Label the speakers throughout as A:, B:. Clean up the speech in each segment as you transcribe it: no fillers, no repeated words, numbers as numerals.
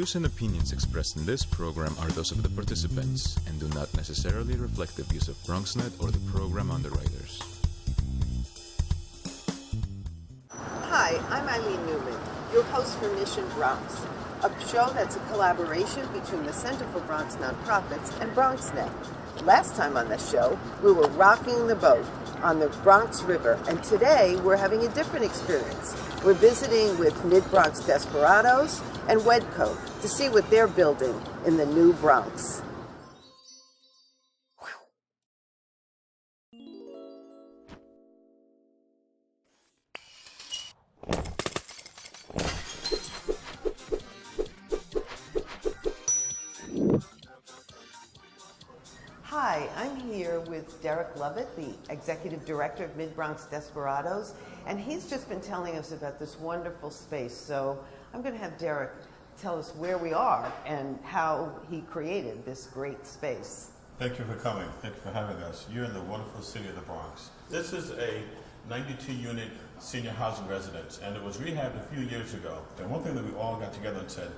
A: views and opinions expressed in this program are those of the participants and do not necessarily reflect the views of BronxNet or the program underwriters.
B: Hi, I'm Eileen Newman, your host for Mission Bronx, a show that's a collaboration between the Center for Bronx Nonprofits and BronxNet. Last time on the show, we were rocking the boat on the Bronx River, and today we're having a different experience. We're visiting with Mid-Bronx Desperados and Wedco to see what they're building in the new Bronx. Hi, I'm here with Derek Lovett, the Executive Director of Mid-Bronx Desperados, and he's just been telling us about this wonderful space. So I'm going to have Derek tell us where we are and how he created this great space.
C: Thank you for coming. Thank you for having us. You're in the wonderful city of the Bronx. This is a 92-unit senior housing residence, and it was rehabbed a few years ago. And one thing that we all got together and said,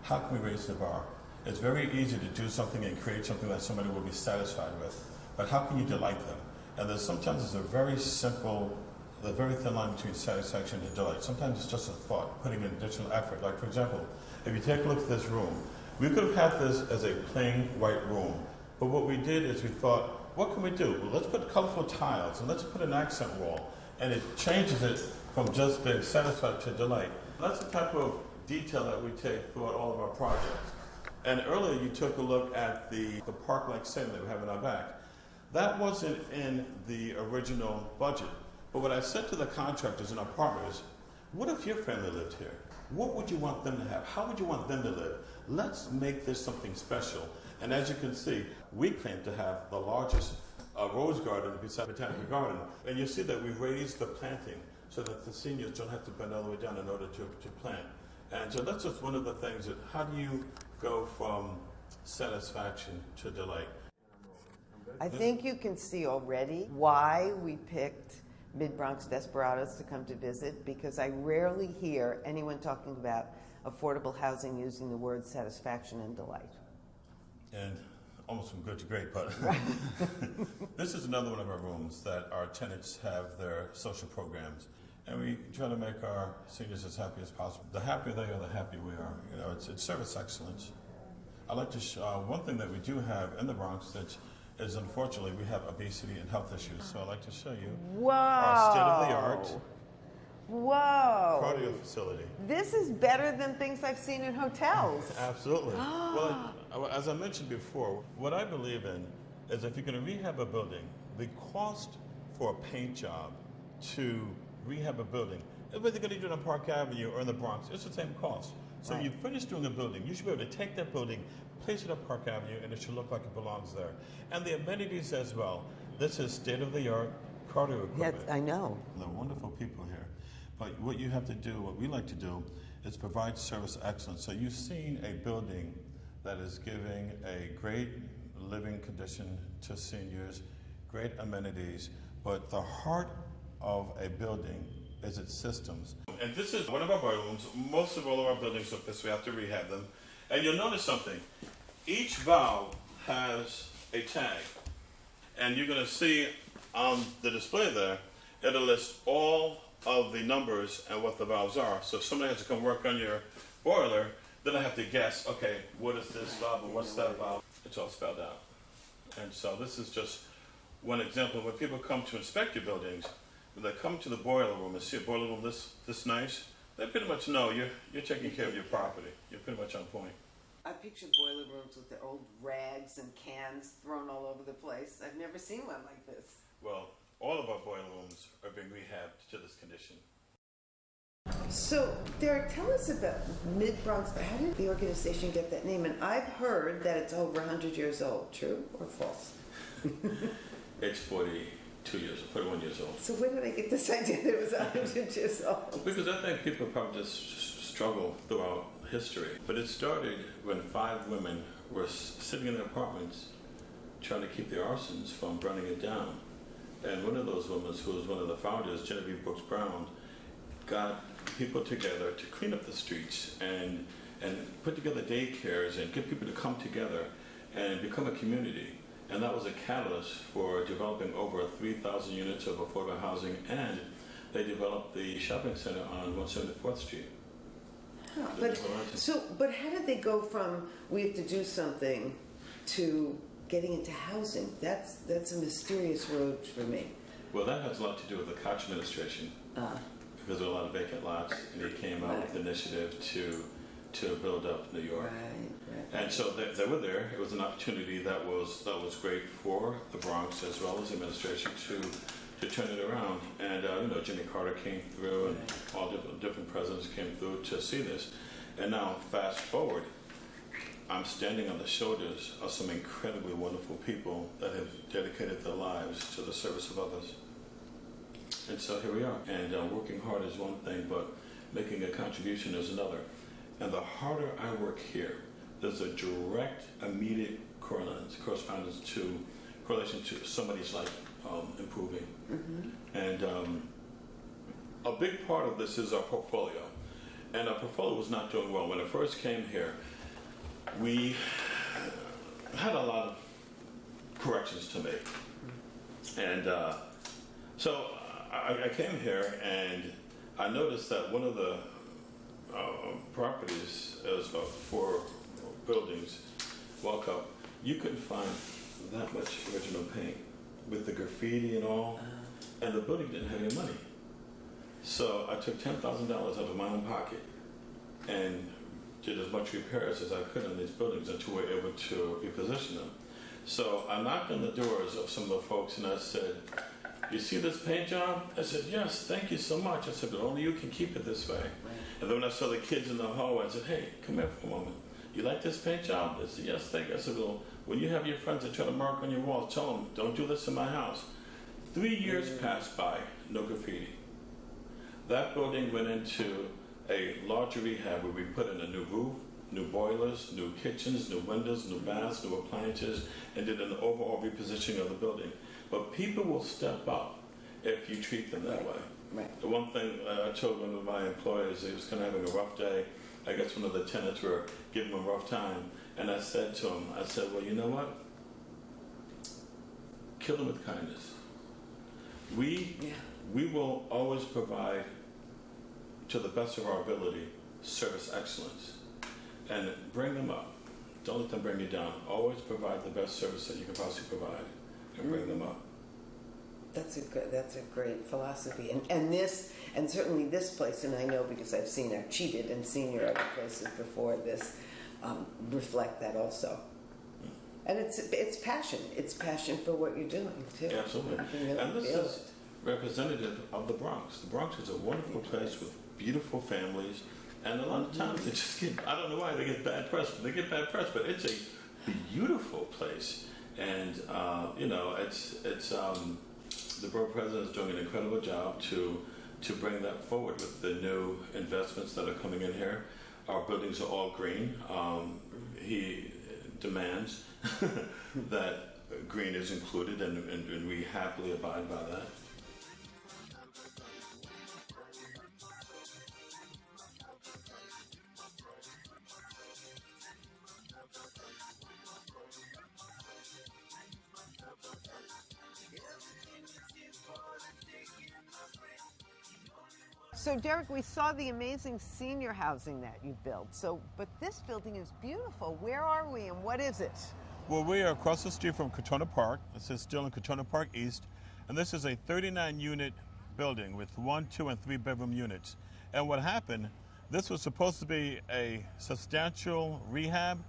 C: how can we raise the bar? It's very easy to do something and create something that somebody will be satisfied with, but how can you delight them? And sometimes it's a very simple, the very thin line between satisfaction and delight. Sometimes it's just a thought, putting in additional effort. Like, for example, if you take a look at this room, we could have had this as a plain white room, but what we did is we thought, what can we do? Well, let's put colorful tiles and let's put an accent wall, and it changes it from just being satisfied to delight. That's the type of detail that we take throughout all of our projects. And earlier you took a look at the park-like setting that we have in our back. That wasn't in the original budget. But what I said to the contractors and our partners, what if your family lived here? What would you want them to have? How would you want them to live? Let's make this something special. And as you can see, we claim to have the largest rose garden beside Botanical Garden. And you see that we raised the planting so that the seniors don't have to bend all the way down in order to plant. And so that's just one of the things that, how do you go from satisfaction to delight?
B: I think you can see already why we picked Mid-Bronx Desperados to come to visit, because I rarely hear anyone talking about affordable housing using the words satisfaction and delight.
C: And almost from good to great, but this is another one of our rooms that our tenants have their social programs. And we try to make our seniors as happy as possible. The happier they are, the happier we are. You know, it's service excellence. I like to show one thing that we do have in the Bronx that is, unfortunately, we have obesity and health issues. So I'd like to show you our state-of-the-art cardio facility.
B: This is better than things I've seen in hotels.
C: Absolutely. Well, as I mentioned before, what I believe in is if you're going to rehab a building, the cost for a paint job to rehab a building, whether you're going to do it on Park Avenue or in the Bronx, it's the same cost. So you finish doing a building, you should be able to take that building, place it on Park Avenue, and it should look like it belongs there. And the amenities as well. This is state-of-the-art cardio equipment.
B: Yes, I know.
C: They're wonderful people here. But what you have to do, what we like to do, is provide service excellence. So you've seen a building that is giving a great living condition to seniors, great amenities, but the heart of a building is its systems. And this is one of our boiler rooms. Most of all of our buildings look this way, we have to rehab them. And you'll notice something. Each valve has a tag. And you're going to see on the display there, it'll list all of the numbers and what the valves are. So if somebody has to come work on your boiler, then I have to guess, okay, what is this valve and what's that valve? It's all spelled out. And so this is just one example. When people come to inspect your buildings, when they come to the boiler room and see a boiler room this nice, they pretty much know you're taking care of your property. You're pretty much on point.
B: I picture boiler rooms with their old rags and cans thrown all over the place. I've never seen one like this.
C: Well, all of our boiler rooms are being rehabbed to this condition.
B: So, Derek, tell us about Mid-Bronx. How did the organization get that name? And I've heard that it's over 100 years old. True or false?
C: It's 41 years old.
B: So where did I get this idea that it was 100 years old?
C: Because I think people probably just struggle throughout history. But it started when 5 women were sitting in their apartments trying to keep their arsons from burning it down. And one of those women, who was one of the founders, Genevieve Brooks Brown, got people together to clean up the streets and and put together daycares and get people to come together and become a community. And that was a catalyst for developing over 3,000 units of affordable housing, and they developed the shopping center on 174th Street.
B: Huh, but how did they go from we have to do something to getting into housing? That's a mysterious road for me.
C: Well, that has a lot to do with the Koch administration, because there were a lot of vacant lots, and they came out with an initiative to build up New York.
B: Right.
C: And so they were there. It was an opportunity that was great for the Bronx as well as the administration to turn it around. And Jimmy Carter came through, and all different presidents came through to see this. And now, fast forward, I'm standing on the shoulders of some incredibly wonderful people that have dedicated their lives to the service of others. And so here we are. And working hard is one thing, but making a contribution is another. And the harder I work here, there's a direct, immediate correlation to somebody's life improving. Mm-hmm. And a big part of this is our portfolio. And our portfolio was not doing well. When I first came here, we had a lot of corrections to make. And so I came here and I noticed that one of the properties, it was about 4 buildings, walk up, you couldn't find that much original paint with the graffiti and all, and the building didn't have any money. So I took $10,000 out of my own pocket and did as much repairs as I could on these buildings until we were able to reposition them. So I knocked on the doors of some of the folks and I said, "You see this paint job?" I said, "Yes, thank you so much." I said, "But only you can keep it this way." And then when I saw the kids in the hallway, I said, "Hey, come here for a moment. You like this paint job?" They said, "Yes, thank you." I said, "Well, when you have your friends that try to mark on your walls, tell them, don't do this in my house." 3 years passed by, no graffiti. That building went into a larger rehab where we put in a new roof, new boilers, new kitchens, new windows, new baths, new appliances, and did an overall repositioning of the building. But people will step up if you treat them that way.
B: Right.
C: The one thing I told one of my employees, he was kind of having a rough day. I guess one of the tenants were giving him a rough time. And I said to him, I said, "Well, you know what? Kill them with kindness. We will always provide, to the best of our ability, service excellence. And bring them up. Don't let them bring you down. Always provide the best service that you can possibly provide and bring them up."
B: That's a great philosophy, and certainly this place, and I know because I've cheated and seen your other places before this, reflect that also. And it's passion. It's passion for what you're doing too.
C: Absolutely. And this is representative of the Bronx. The Bronx is a wonderful place with beautiful families, and a lot of times they just I don't know why they get bad press. They get bad press, but it's a beautiful place, and it's the borough president is doing an incredible job to bring that forward with the new investments that are coming in here. Our buildings are all green. He demands that green is included, and we happily abide by that.
B: So, Derek, we saw the amazing senior housing that you built. But this building is beautiful. Where are we, and what is it?
C: Well, we are across the street from Katona Park. This is still in Katona Park East, and this is a 39-unit building with 1, 2, and 3 bedroom units. And what happened? This was supposed to be a substantial rehab,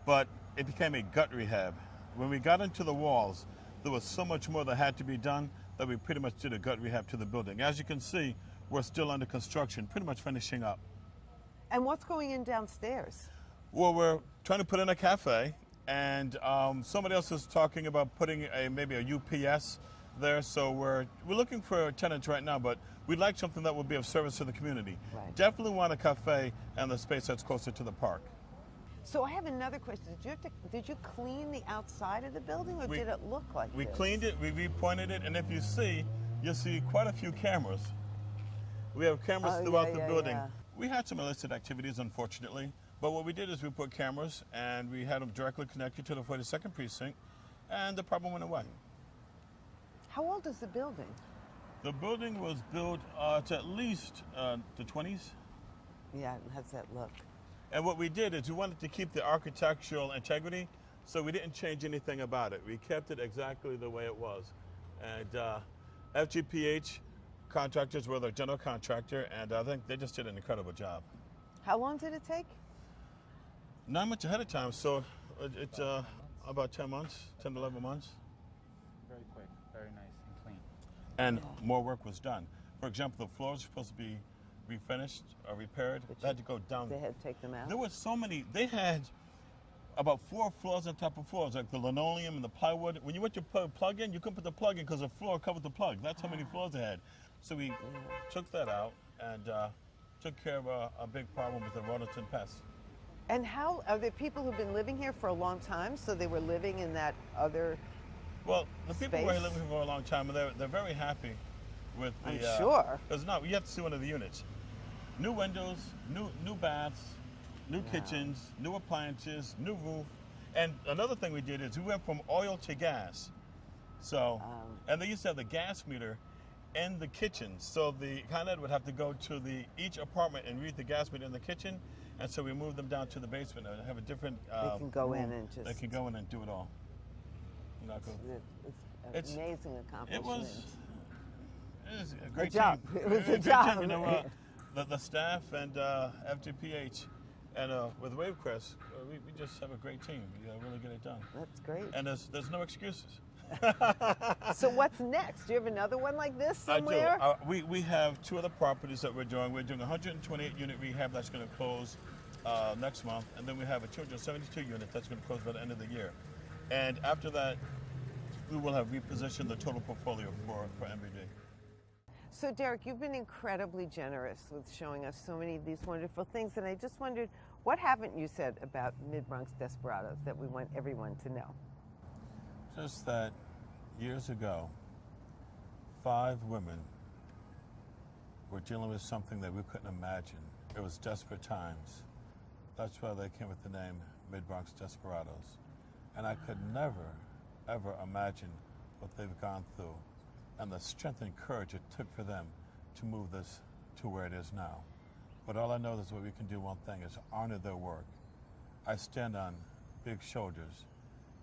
C: but it became a gut rehab. When we got into the walls, there was so much more that had to be done that we pretty much did a gut rehab to the building. As you can see, we're still under construction, pretty much finishing up.
B: And what's going in downstairs?
C: Well, we're trying to put in a cafe, and somebody else is talking about putting maybe a UPS there. So we're looking for tenants right now, but we'd like something that would be of service to the community.
B: Right.
C: Definitely want a cafe and the space that's closer to the park.
B: So I have another question. Did you clean the outside of the building, or did it look like
C: We
B: this?
C: cleaned it, we repointed it, and if you see, you'll see quite a few cameras. We have cameras throughout the building.
B: Yeah.
C: We had some illicit activities, unfortunately, But what we did is we put cameras and we had them directly connected to the 42nd precinct, and the problem went away.
B: How old is the building?
C: The building was built to at least the 20s.
B: Yeah, it has that look.
C: And what we did is we wanted to keep the architectural integrity, so we didn't change anything about it. We kept it exactly the way it was. And FGPH contractors were the general contractor, and I think they just did an incredible job.
B: How long did it take?
C: Not much ahead of time, so it's about 10 months, 10 to 11 months.
D: Very quick, very nice and clean.
C: And more work was done. For example, the floors were supposed to be refinished or repaired. They had to go down.
B: They had to take them out?
C: There were so many. They had about 4 floors on top of floors, like the linoleum and the plywood. When you went to put a plug in, you couldn't put the plug in because the floor covered the plug. That's how many floors they had. So we took that out and took care of a big problem with the rodents and pests.
B: And how, are there people who've been living here for a long time, so they were living in that other
C: Well, the people who are
B: space?
C: living here for a long time, they're very happy with the...
B: I'm sure.
C: Because now, you have to see one of the units. New windows, new baths, new kitchens, new appliances, new roof. And another thing we did is we went from oil to gas. So, and they used to have the gas meter in the kitchen. So the Con Ed would have to go to each apartment and read the gas meter in the kitchen. And so we moved them down to the basement and have a different
B: They can go
C: room.
B: in and just...
C: They can go in and do it all. Not good.
B: It's an amazing accomplishment.
C: It was a great
B: job.
C: team.
B: It was a
C: great
B: job.
C: Team. You know, the staff and FGPH and with Wavecrest, we just have a great team. We really get it done.
B: That's great.
C: And there's no excuses.
B: So what's next? Do you have another one like this somewhere?
C: I do. We have 2 other properties that we're doing. We're doing a 128-unit rehab that's going to close next month, and then we have a 272 unit that's going to close by the end of the year. And after that, we will have repositioned the total portfolio for MBD.
B: So Derek, you've been incredibly generous with showing us so many of these wonderful things, and I just wondered, what haven't you said about Mid-Bronx Desperados that we want everyone to know?
C: Just that years ago, 5 women were dealing with something that we couldn't imagine. It was desperate times. That's why they came with the name Mid-Bronx Desperados. And I could never, ever imagine what they've gone through and the strength and courage it took for them to move this to where it is now. But all I know is what we can do one thing is honor their work. I stand on big shoulders.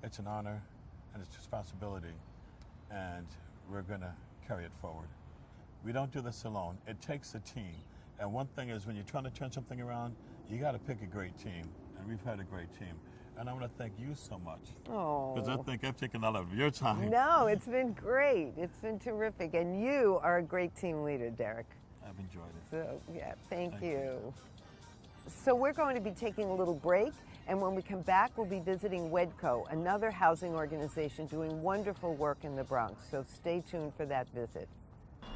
C: It's an honor and it's a responsibility, and we're gonna carry it forward. We don't do this alone. It takes a team. And one thing is when you're trying to turn something around, you gotta pick a great team. And we've had a great team. And I want to thank you so much.
B: Oh.
C: Because I think I've taken a lot of your time.
B: No, it's been great. It's been terrific. And you are a great team leader, Derek.
C: I've enjoyed it.
B: So, yeah, thank you. So we're going to be taking a little break, and when we come back, we'll be visiting WEDCO, another housing organization doing wonderful work in the Bronx. So stay tuned for that visit.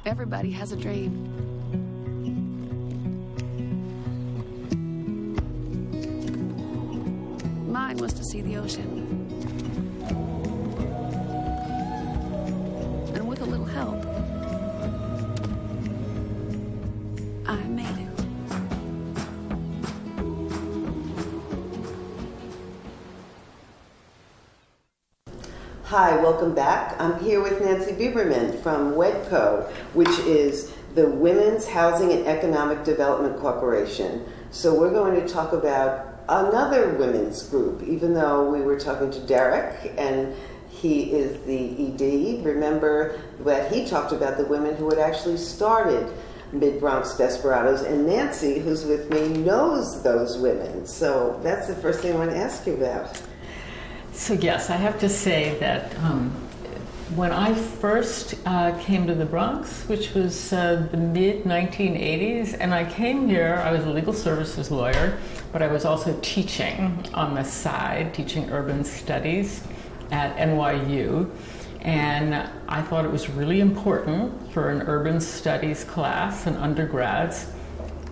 E: Everybody has a dream. Mine was to see the ocean. And with a little help, I made it.
B: Hi, welcome back. I'm here with Nancy Bieberman from WEDCO, which is the Women's Housing and Economic Development Corporation. So we're going to talk about another women's group, even though we were talking to Derek, and he is the ED. Remember that he talked about the women who had actually started Mid-Bronx Desperados, and Nancy, who's with me, knows those women. So that's the first thing I want to ask you about.
F: So yes, I have to say that when I first came to the Bronx, which was the mid-1980s, and I came here, I was a legal services lawyer, but I was also teaching on the side, teaching urban studies at NYU. And I thought it was really important for an urban studies class and undergrads,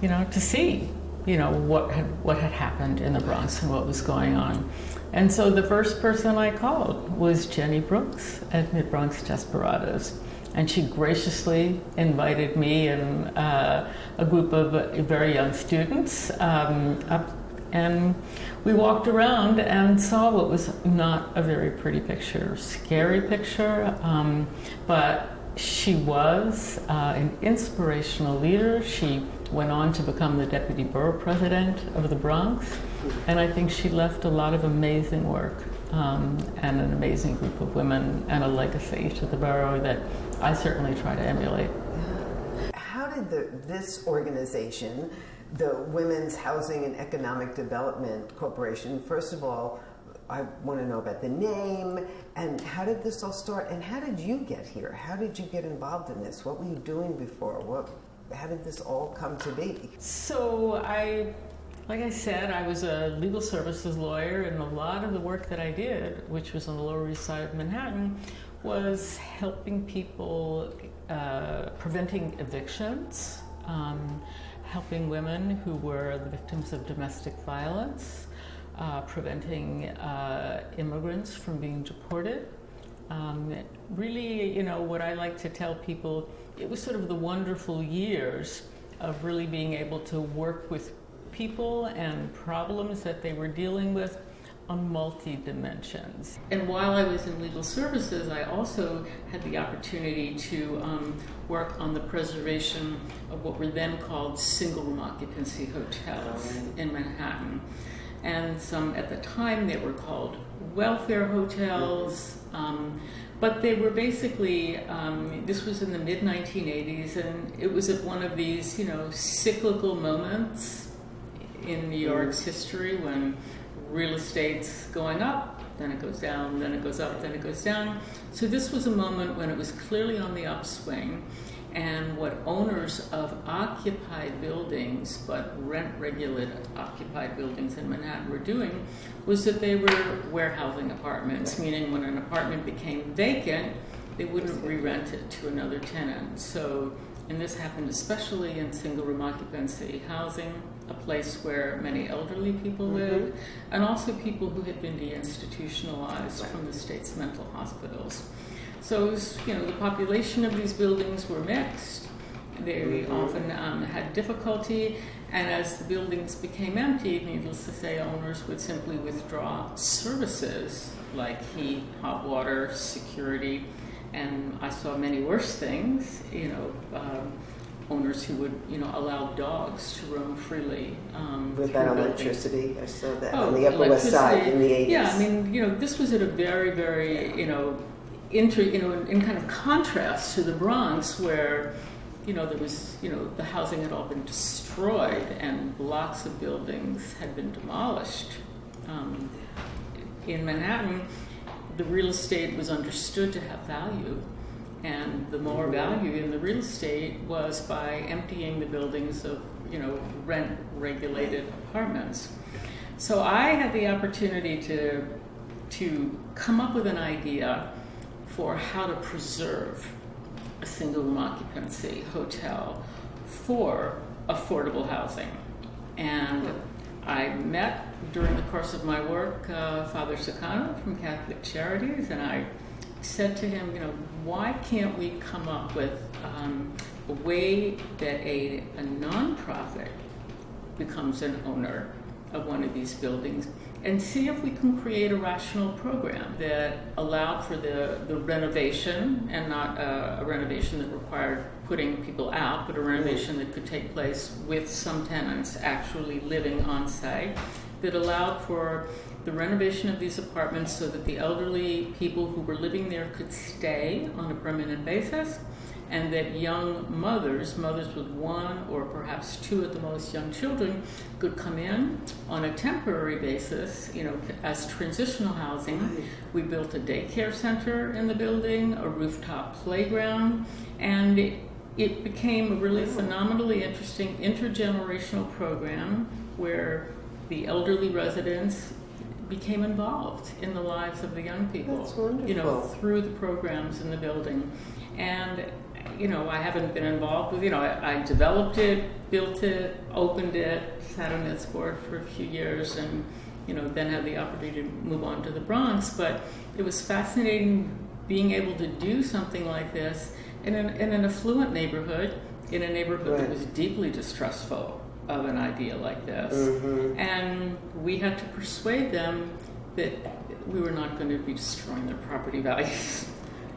F: to see, what had happened in the Bronx and what was going on. And so the first person I called was Jenny Brooks at Mid-Bronx Desperados. And she graciously invited me and a group of very young students up And we walked around and saw what was not a very pretty picture, scary picture, but she was an inspirational leader. She went on to become the deputy borough president of the Bronx, and I think she left a lot of amazing work and an amazing group of women and a legacy to the borough that I certainly try to emulate.
B: How did this organization, the Women's Housing and Economic Development Corporation, first of all, I want to know about the name, and how did this all start, and how did you get here? How did you get involved in this? What were you doing before? How did this all come to be?
F: So like I said, I was a legal services lawyer, and a lot of the work that I did, which was on the Lower East Side of Manhattan, was helping people, preventing evictions, helping women who were the victims of domestic violence, preventing immigrants from being deported. Really, what I like to tell people, it was sort of the wonderful years of really being able to work with people and problems that they were dealing with on multi-dimensions. And while I was in legal services, I also had the opportunity to work on the preservation of what were then called single-room occupancy hotels in Manhattan. And at the time, they were called welfare hotels, but they were basically, this was in the mid-1980s, and it was at one of these, cyclical moments in New York's history when real estate's going up, then it goes down, then it goes up, then it goes down. So this was a moment when it was clearly on the upswing, and what owners of occupied buildings, but rent-regulated occupied buildings in Manhattan were doing was that they were warehousing apartments, meaning when an apartment became vacant, they wouldn't re-rent it to another tenant. So, and this happened especially in single-room occupancy housing, a place where many elderly people lived, and also people who had been deinstitutionalized from the state's mental hospitals. So it was, the population of these buildings were mixed. They often had difficulty, and as the buildings became empty, needless to say, owners would simply withdraw services like heat, hot water, security, and I saw many worse things, owners who would, allow dogs to roam freely.
B: Without electricity, I saw that on the Upper West Side in the 80s.
F: Yeah, this was at a very, very, in kind of contrast to the Bronx, where, there was, the housing had all been destroyed and blocks of buildings had been demolished. In Manhattan, the real estate was understood to have value. And the more value in the real estate was by emptying the buildings of, rent-regulated apartments. So I had the opportunity to come up with an idea for how to preserve a single-room occupancy hotel for affordable housing. And I met, during the course of my work, Father Sakano from Catholic Charities, and I said to him, why can't we come up with a way that a nonprofit becomes an owner of one of these buildings, and see if we can create a rational program that allowed for the renovation, and not a renovation that required putting people out, but a renovation that could take place with some tenants actually living on site, that allowed for the renovation of these apartments so that the elderly people who were living there could stay on a permanent basis, and that young mothers with one or perhaps two at the most young children, could come in on a temporary basis, as transitional housing. Right. We built a daycare center in the building, a rooftop playground, and it became a really phenomenally interesting intergenerational program where the elderly residents became involved in the lives of the young people.
B: That's wonderful.
F: Through the programs in the building. And I haven't been involved with, I developed it, built it, opened it, sat on its board for a few years, and, then had the opportunity to move on to the Bronx. But it was fascinating being able to do something like this in an affluent neighborhood, in a neighborhood that was deeply distrustful of an idea like this. And we had to persuade them that we were not going to be destroying their property values.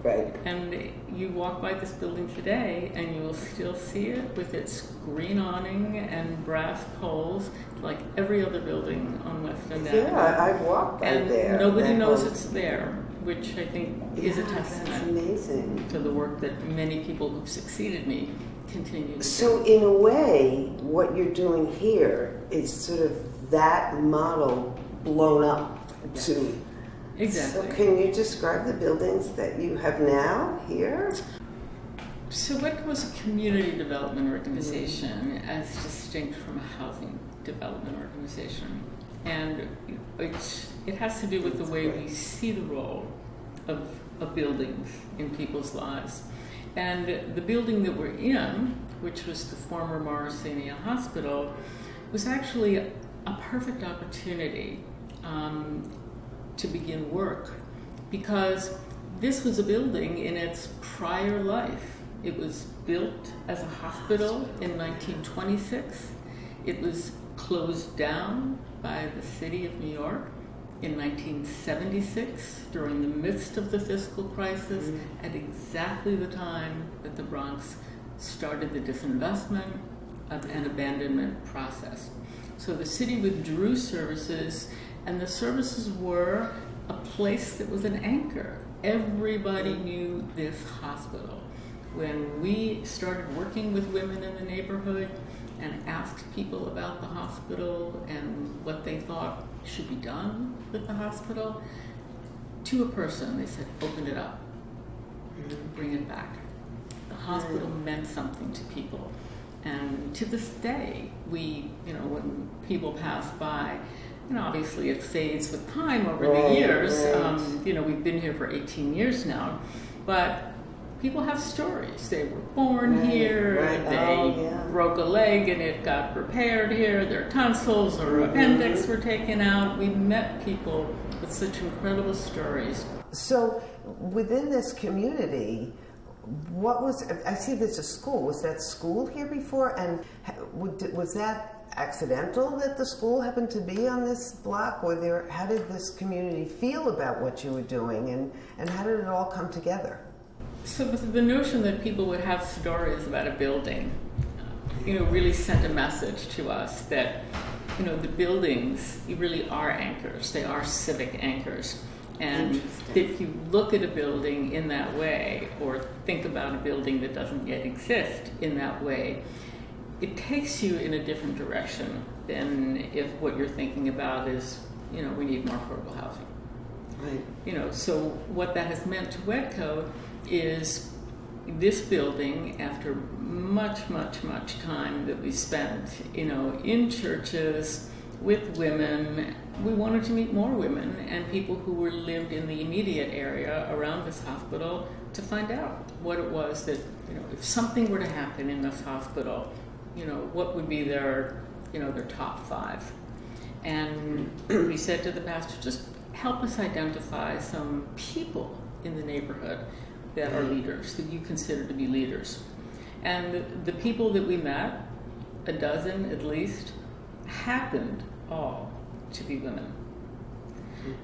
B: Right.
F: And you walk by this building today and you will still see it with its green awning and brass poles like every other building on Western Avenue.
B: Yeah, I walked by
F: and
B: there.
F: nobody knows
B: one.
F: it's there, which I think is a
B: That's
F: testament
B: amazing.
F: to the work that many people who've succeeded me continue to
B: So
F: do.
B: in a way, what you're doing here is sort of that model blown up to...
F: Exactly.
B: So can you describe the buildings that you have now here?
F: So WETCO was a community development organization as distinct from a housing development organization. And it has to do with the way we see the role of buildings in people's lives. And the building that we're in, which was the former Morrisania Hospital, was actually a perfect opportunity to begin work, because this was a building in its prior life. It was built as a hospital in 1926. It was closed down by the city of New York in 1976 during the midst of the fiscal crisis, at exactly the time that the Bronx started the disinvestment and abandonment process. So the city withdrew services, and the services were a place that was an anchor. Everybody knew this hospital. When we started working with women in the neighborhood and asked people about the hospital and what they thought should be done with the hospital, to a person, they said, open it up, bring it back. The hospital meant something to people. And to this day, when people pass by, obviously it fades with time over the years. We've been here for 18 years now, but people have stories. They were born here, they broke a leg and it got repaired here, their tonsils or appendix were taken out. We met people with such incredible stories.
B: So within this community, I see there's a school. Was that school here before? And was that accidental that the school happened to be on this block? Or how did this community feel about what you were doing, and how did it all come together?
F: So the notion that people would have stories about a building, really sent a message to us that, the buildings really are anchors. They are civic anchors. And if you look at a building in that way, or think about a building that doesn't yet exist in that way, it takes you in a different direction than if what you're thinking about is, we need more affordable housing. Right. So what that has meant to WETCO is this building, after much, much, much time that we spent, in churches with women, we wanted to meet more women and people who lived in the immediate area around this hospital to find out what it was that, if something were to happen in this hospital, what would be their top 5. And we said to the pastor, just help us identify some people in the neighborhood that are leaders, that you consider to be leaders. And the people that we met, a dozen at least, happened all to be women.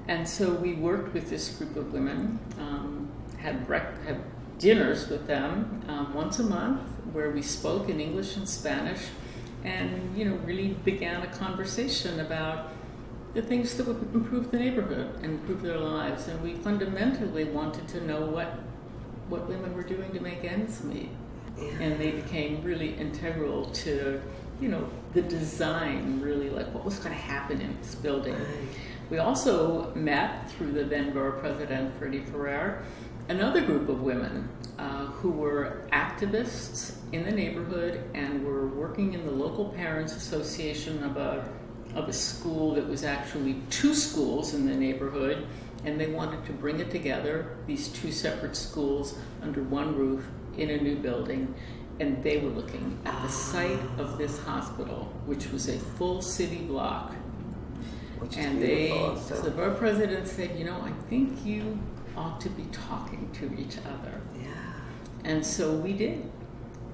F: And so we worked with this group of women, had dinners with them once a month, where we spoke in English and Spanish, and really began a conversation about the things that would improve the neighborhood and improve their lives. And we fundamentally wanted to know what women were doing to make ends meet. And they became really integral to the design, really, like what was going to happen in this building. We also met, through the then borough president, Freddie Ferrer, another group of women who were activists in the neighborhood and were working in the local parents association of a school that was actually 2 schools in the neighborhood, and they wanted to bring it together, these 2 separate schools, under one roof in a new building. And they were looking at the site of this hospital, which was a full city block. And so the borough president said, I think you ought to be talking to each other. Yeah. And so we did.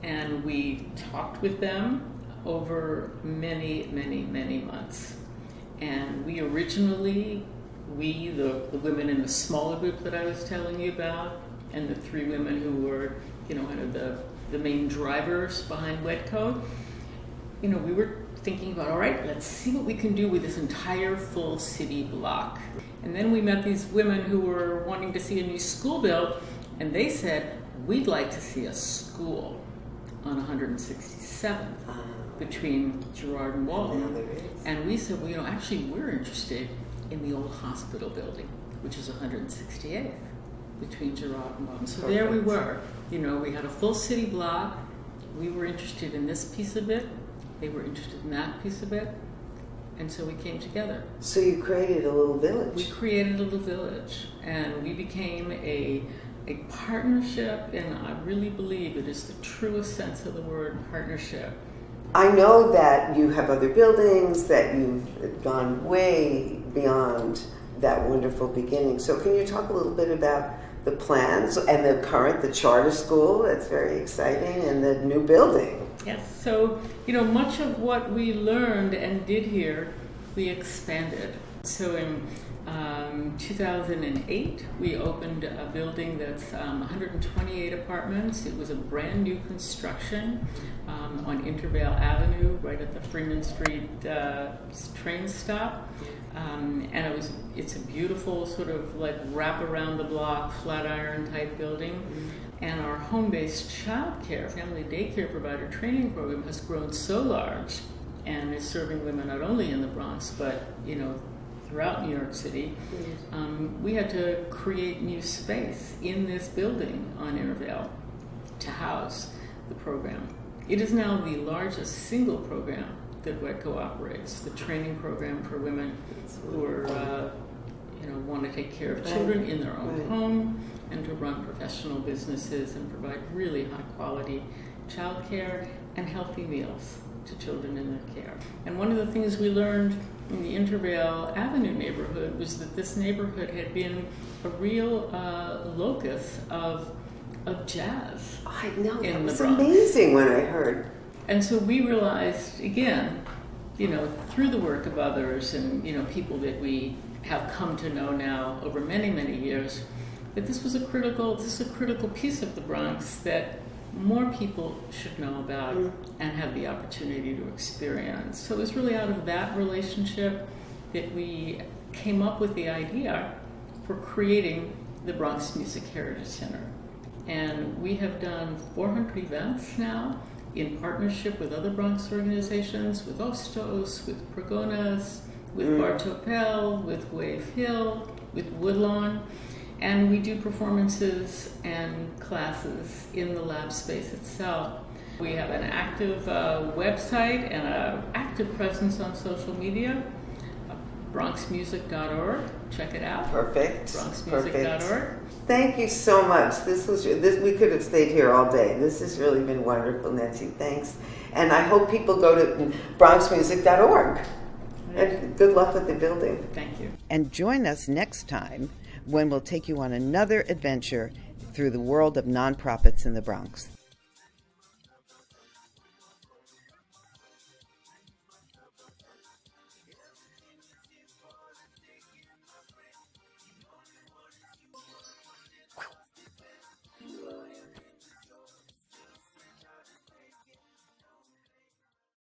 F: And we talked with them over many, many, many months. And we originally, the women in the smaller group that I was telling you about, and the 3 women who were, kind of the main drivers behind WEDCO, we were thinking about, all right, let's see what we can do with this entire full city block. And then we met these women who were wanting to see a new school built, and they said, we'd like to see a school on 167th between Girard and Walton. And we said, well, actually we're interested in the old hospital building, which is 168th between Girard and Walton. So there we were. We had a full city block. We were interested in this piece of it. They were interested in that piece of it. And so we came together.
B: So you created a little village.
F: We created a little village, and we became a partnership, and I really believe it is the truest sense of the word partnership.
B: I know that you have other buildings, that you've gone way beyond that wonderful beginning. So can you talk a little bit about the plans and the charter school? That's very exciting, and the new building.
F: Yes, so, much of what we learned and did here, we expanded. So in 2008, we opened a building that's 128 apartments. It was a brand new construction on Intervale Avenue, right at the Freeman Street train stop. And it's a beautiful sort of like wrap around the block, flat iron type building. And our home-based childcare, family daycare provider training program has grown so large and is serving women not only in the Bronx, but, throughout New York City. We had to create new space in this building on Intervale to house the program. It is now the largest single program that WEDCO operates, the training program for women who are, want to take care of children in their own home and to run professional businesses and provide really high quality childcare and healthy meals to children in their care. And one of the things we learned in the Intervale Avenue neighborhood was that this neighborhood had been a real locus of jazz.
B: I know,
F: in
B: that was
F: the Bronx.
B: Amazing when I heard.
F: And so we realized, again, through the work of others and, people that we have come to know now over many, many years, that this is a critical piece of the Bronx that more people should know about and have the opportunity to experience. So it was really out of that relationship that we came up with the idea for creating the Bronx Music Heritage Center. And we have done 400 events now in partnership with other Bronx organizations, with Hostos, with Pregonas, with Bartopel, with Wave Hill, with Woodlawn. And we do performances and classes in the lab space itself. We have an active website and an active presence on social media, bronxmusic.org. Check it out.
B: Perfect.
F: bronxmusic.org.
B: Thank you so much. We could have stayed here all day. This has really been wonderful, Nancy. Thanks. And I hope people go to bronxmusic.org. And good luck with the building.
F: Thank you.
B: And join us next time when we'll take you on another adventure through the world of nonprofits in the Bronx.